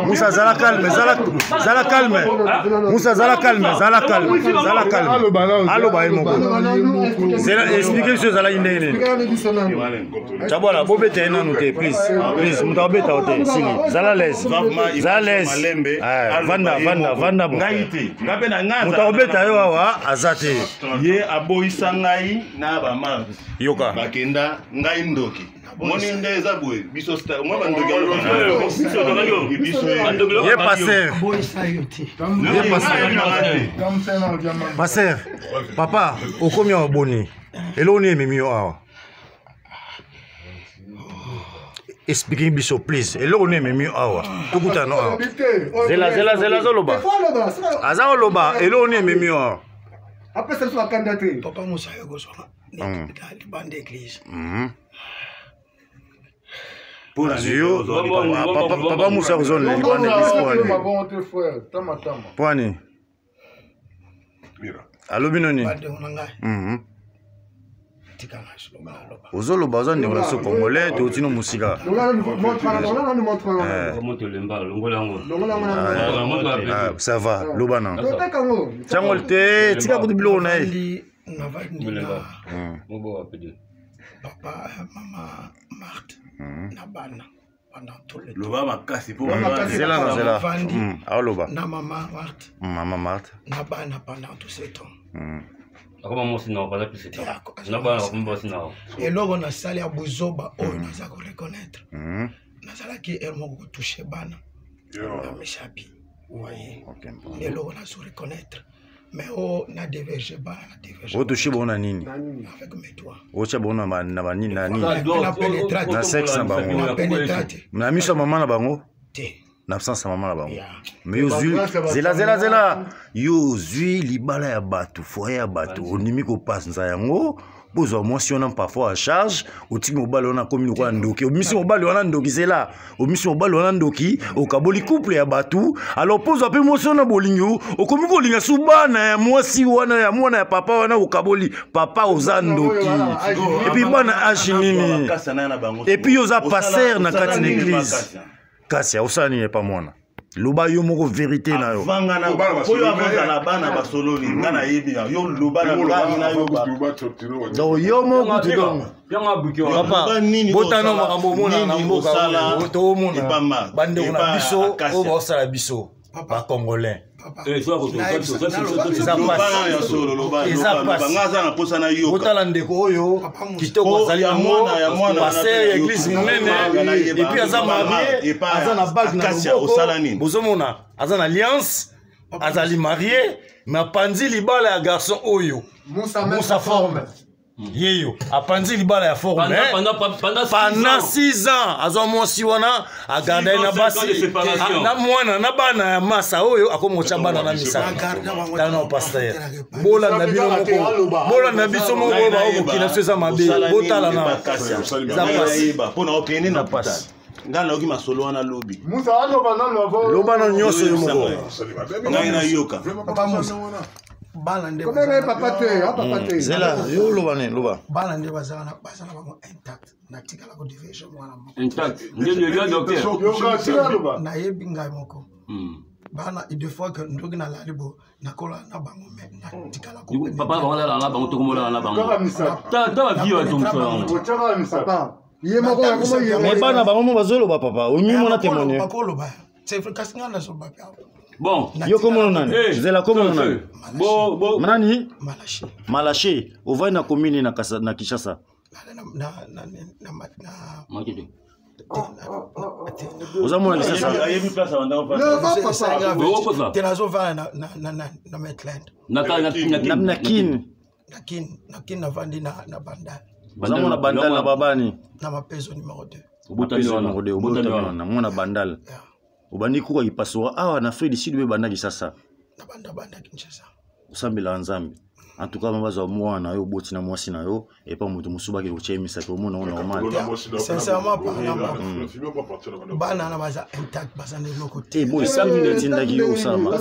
Moussa, Zala calme. Moussa, Zala calme. Allo, expliquez ce Zala Indé. Chabola, Bobete, non, please, Moutabeta, Zala laisse. Vanda, Moutabeta, Azate. Ye aboisa ngai na ba ma Yoka bakenda ngai ndoki moni ndeza bwe biso sta mwa bandoki ye passer papa okomi aboni eloni ememio awa expliquez biso please eloni ememio awa tukutano awa zela zoloba aza loba eloni ememio awa. Après ça, soit candidaté. Papa Moussa Yogosona, les bandes d'église. Pour la Papa Moussa Yogosona, les bandes d'église. Pour aller. Allo Binoni. Ozolo bazan ne wala so congolais to tino musika. Ça va, Lobana. Tiangolte, tika kudibilo na yi. Papa, maman, Marthe, Nabana. Pendant tout le temps. Loba makasi pour Zela. Ah Loba. Na maman Marthe. Maman Marthe. Nabana pendant tout ce temps. Comment moi sinon pas plus c'était na ba comme sinon et logo na sali ya buzoba o na za ko reconnaître na sala ki elmo ko toucher bana na mishabi voyez et logo na se reconnaître mais o na diverger bana na diverger o toucher bona nini avec mes doigts o cha bona na banini na nini na sexe na bango na miso maman na bango te na absence maman na bango mais yo zela yo zui libala ya batu foyer ya batu onimi ko passe nza yango bozo mentionne parfois à charge otiki mobali wana komi ko ndoki omisi mobali wana ndoki zela omisi mobali wana ndoki okaboli couple ya batu alors pozo pe mentionne bolingo okomi ko linga subana ya mwasi wana ya mwana ya papa wana okaboli papa oza ndoki et puis bana ashinini et puis oza passer na kati na église kasi osani n'est pas mwana loba yo moko vérité na yo vangana koyo avanza na bana basololi ngana yebi yo loba na yo donc yo moko tudongo papa botano makambo mona na mboka to mona bande na biso o ba osala biso ba congolais otala ndeko oyo kitoko azali yango paster ya église monene epuis aza marie aza na bague na loboko bozomona aza na alliance azali marie mais apanzi libala ya garçon oyo Moussa forme yeyo apanzi libala ya forme pendant 6 ans azo mwasi wana agarda na basi na mwana na bana ya masa oyo akomocha bana na misa tano pasteur bola na bino moko bola na biso moko ba okina seza mabe botala na za pasi pona okene na pasi ngana oki masolo wana lobi Moussa loba na nyoso yo moko ngana yoka Papa Moussa balande papa zela yo loba balande bazana bango intact na tikala ko division mwana moko intact ndio le docteur na yebi ngai moko bana deux fois que ndoki na lalibo na kola na bango me na tikala ko papa wala na bango to komola na bango ta vie wa to papa ye moko ya komo ye mais bana bango bazoloba papa onyi mona témoigner bakoloba c'est vrai kasina na so bapia bon yo komo nani zela komo nani bo manani Malachi ovai na commune na Kinshasa na makete ozamona Kinshasa ayebi place wanda papa tenazo va na Maitland na kin na vandi na bandal ozamona bandal na babani na mapezo numéro 2 obutami na mwana bandal obandi kuka ipaswa awa na Afrique du Sud be bandaki sasa na banda Kinshasa osambela nzambe en tout cas mabaza mwana yo boti na mwasi na yo et pas mutu musuba ke ochemisa ke omona ona normal sincèrement parlant bana na baza intact baza ne loko te boy samedi ne tindaki yo sama